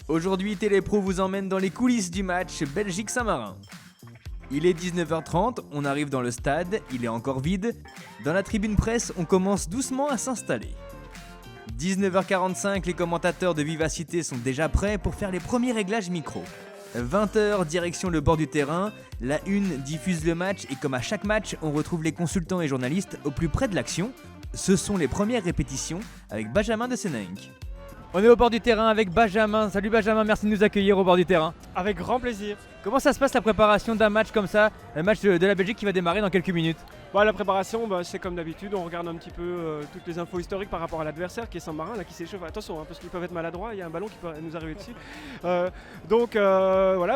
Aujourd'hui, Télépro vous emmène dans les coulisses du match Belgique-Saint-Marin. Il est 19h30, on arrive dans le stade, il est encore vide. Dans la tribune presse, on commence doucement à s'installer. 19h45, les commentateurs de Vivacité sont déjà prêts pour faire les premiers réglages micro. 20h, direction le bord du terrain, la Une diffuse le match et comme à chaque match, on retrouve les consultants et journalistes au plus près de l'action. Ce sont les premières répétitions avec Benjamin de Sénanque. On est au bord du terrain avec Benjamin. Salut Benjamin, merci de nous accueillir au bord du terrain. Avec grand plaisir. Comment ça se passe la préparation d'un match comme ça, un match de la Belgique qui va démarrer dans quelques minutes? La préparation, c'est comme d'habitude, on regarde un petit peu toutes les infos historiques par rapport à l'adversaire qui est Saint-Marin, là, qui s'échauffe. Attention, parce qu'ils peuvent être maladroits, il y a un ballon qui peut nous arriver dessus.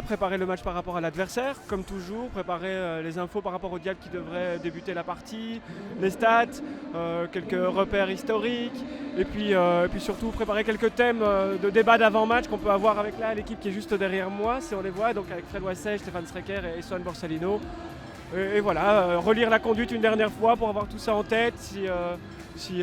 Préparer le match par rapport à l'adversaire, comme toujours, préparer les infos par rapport au Diable qui devrait débuter la partie, les stats, quelques repères historiques, et puis surtout préparer quelques thèmes de débat d'avant-match qu'on peut avoir avec l'équipe qui est juste derrière moi, si on les voit, donc avec Fred Wassej, Stéphane Strecker et Swan Borsalino. Et voilà, relire la conduite une dernière fois pour avoir tout ça en tête si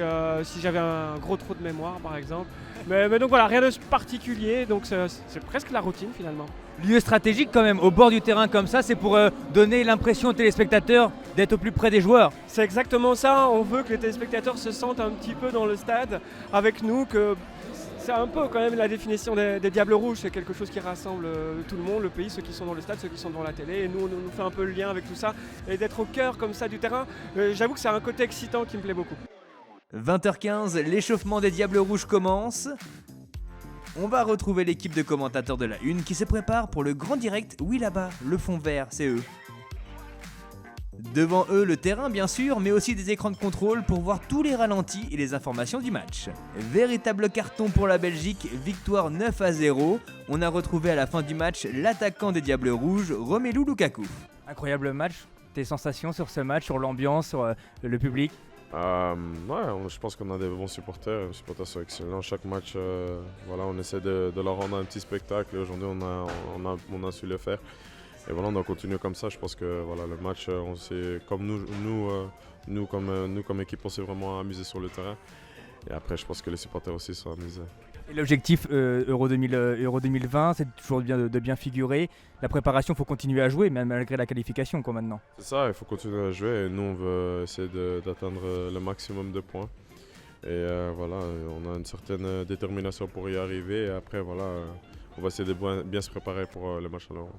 j'avais un gros trou de mémoire par exemple. Mais donc voilà, rien de particulier, donc c'est presque la routine finalement. Lieu stratégique quand même, au bord du terrain comme ça, c'est pour donner l'impression aux téléspectateurs d'être au plus près des joueurs. C'est exactement ça, on veut que les téléspectateurs se sentent un petit peu dans le stade avec nous, que c'est un peu quand même la définition des Diables Rouges, c'est quelque chose qui rassemble tout le monde, le pays, ceux qui sont dans le stade, ceux qui sont devant la télé, et nous on nous fait un peu le lien avec tout ça, et d'être au cœur comme ça du terrain, j'avoue que c'est un côté excitant qui me plaît beaucoup. 20h15, l'échauffement des Diables Rouges commence. On va retrouver l'équipe de commentateurs de la Une qui se prépare pour le grand direct. Oui là-bas, le fond vert, c'est eux. Devant eux, le terrain bien sûr, mais aussi des écrans de contrôle pour voir tous les ralentis et les informations du match. Véritable carton pour la Belgique, victoire 9-0. On a retrouvé à la fin du match l'attaquant des Diables Rouges, Romelu Lukaku. Incroyable match, tes sensations sur ce match, sur l'ambiance, sur le public? Je pense qu'on a des bons supporters, les supporters sont excellents. Chaque match, on essaie de leur rendre un petit spectacle et aujourd'hui on a su le faire. Et voilà, on doit continuer comme ça. Je pense que le match, nous comme équipe, on s'est vraiment amusé sur le terrain. Et après, je pense que les supporters aussi sont amusés. Et l'objectif Euro 2020, c'est toujours de bien figurer. La préparation, il faut continuer à jouer, même malgré la qualification maintenant. C'est ça, il faut continuer à jouer. Et nous, on veut essayer d'atteindre le maximum de points. Et on a une certaine détermination pour y arriver. Et après, on va essayer de bien se préparer pour le match à l'Euro.